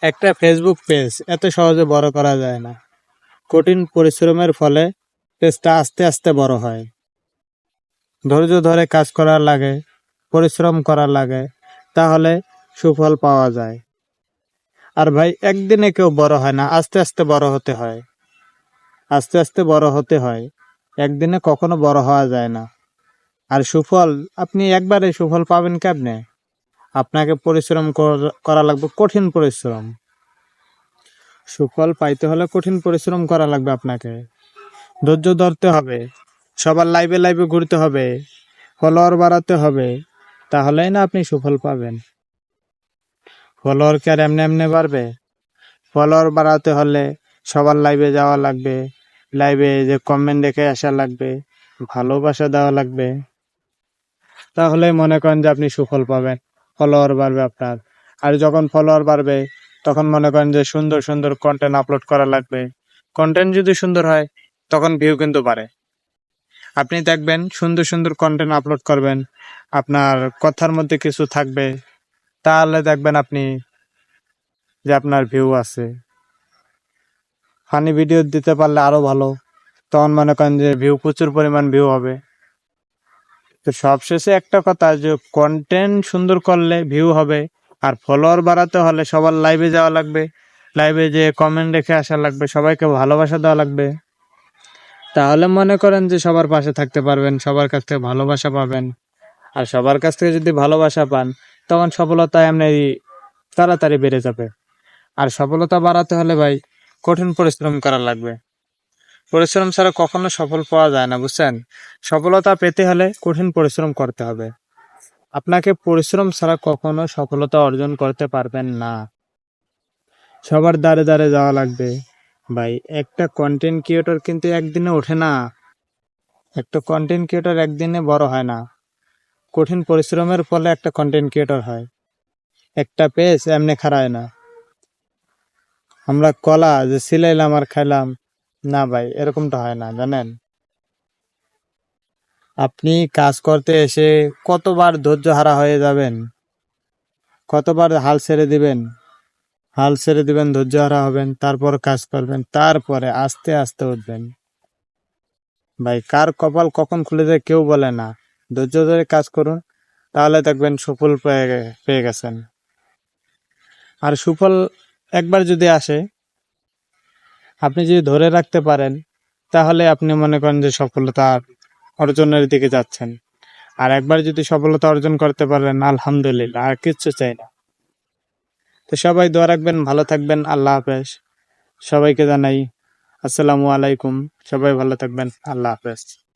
একটা Facebook page এত সহজে বড় করা যায় না। কঠিন পরিশ্রমের ফলে পেজটা আস্তে আস্তে বড় হয়। ধৈর্য ধরে কাজ করা লাগে, পরিশ্রম করা লাগে, তাহলে সুফল পাওয়া যায়। আর ভাই, একদিনে কেউ বড় হয় না, আস্তে আস্তে বড় হতে হয়। আস্তে আস্তে বড় হতে হয়, একদিনে কখনো বড় হওয়া যায় না। আর সুফল, আপনি একবারে সুফল পাবেন কেমনে? আপনাকে পরিশ্রম করা লাগবে, কঠিন পরিশ্রম। সুফল পাইতে হলে কঠিন পরিশ্রম করা লাগবে আপনাকে। ধৈর্য ধরতে হবে, সবার লাইভে লাইভে ঘুরতে হবে, ফলোয়ার বাড়াতে হবে, তাহলেই না আপনি সুফল পাবেন। ফলোয়ার কি আর এমনি এমনি বাড়বে? ফলোয়ার বাড়াতে হলে সবার লাইভে যাওয়া লাগবে, লাইভে যে কমেন্ট দেখে আসা লাগবে, ভালোবাসা দেওয়া লাগবে, তাহলে মনে করেন যে আপনি সুফল পাবেন, ফলোয়ার বাড়বে আপনার। আর যখন ফলোয়ার বাড়বে, তখন মনে করেন যে সুন্দর সুন্দর কন্টেন্ট আপলোড করা লাগবে। কন্টেন্ট যদি সুন্দর হয়, তখন ভিউ কিন্তু বাড়ে। আপনি দেখবেন সুন্দর সুন্দর কন্টেন্ট আপলোড করবেন, আপনার কথার মধ্যে কিছু থাকবে, তাহলে দেখবেন আপনি যে আপনার ভিউ আছে। ফানি ভিডিও দিতে পারলে আরো ভালো, তখন মনে করেন যে ভিউ, প্রচুর পরিমাণ ভিউ হবে। তো সবশেষে একটা কথা, যে কন্টেন্ট সুন্দর করলে ভিউ হবে, আর ফলোয়ার বাড়াতে হলে সবার লাইভে যাওয়া লাগবে, লাইভে যে কমেন্ট রেখে আসা লাগবে, সবাইকে ভালোবাসা দেওয়া লাগবে। তাহলে মনে করেন যে সবার পাশে থাকতে পারবেন, সবার কাছ থেকে ভালোবাসা পাবেন। আর সবার কাছ থেকে যদি ভালোবাসা পান, তখন সফলতা এমনি তাড়াতাড়ি বেড়ে যাবে। আর সফলতা বাড়াতে হলে ভাই, কঠিন পরিশ্রম করা লাগবে। পরিশ্রম ছাড়া কখনো সফল পাওয়া যায় না, বুঝছেন? সফলতা পেতে হলে কঠিন পরিশ্রম করতে হবে। আপনাকে পরিশ্রম ছাড়া কখনো সফলতা অর্জন করতে পারবেন না। সবার দ্বারে দ্বারে যাওয়া লাগবে। ভাই, একটা কন্টেন্ট ক্রিয়েটর কিন্তু একদিনে ওঠে না। একটা কন্টেন্ট ক্রিয়েটর একদিনে বড় হয় না। কঠিন পরিশ্রমের ফলে একটা কন্টেন্ট ক্রিয়েটর হয়। একটা পেজ এমনি খাড়ায় না। আমরা কলা যে ছিলাইলাম আর খাইলাম, না ভাই, এরকমটা হয় না, জানেন? আপনি কাজ করতে এসে কতবার ধৈর্য হারা হয়ে যাবেন, কতবার হাল ছেড়ে দিবেন, ধৈর্য হারা হবেন, তারপর কাজ করবেন, তারপরে আস্তে আস্তে উঠবেন। ভাই, কার কপাল কখন খুলে যায় কেউ বলে না। ধৈর্য ধরে কাজ করুন, তাহলে দেখবেন সুফল পেয়ে গেছেন। আর সুফল একবার যদি আসে, আপনি যদি ধরে রাখতে পারেন, তাহলে আপনি মনে করেন যে সফলতা অর্জনের দিকে যাচ্ছেন। আর একবার যদি সফলতা অর্জন করতে পারেন, আলহামদুলিল্লাহ, আর কিচ্ছু চাই না। তো সবাই দোয়া রাখবেন, ভালো থাকবেন। আল্লাহ হাফেজ। সবাইকে জানাই আসসালামু আলাইকুম। সবাই ভালো থাকবেন। আল্লাহ হাফেজ।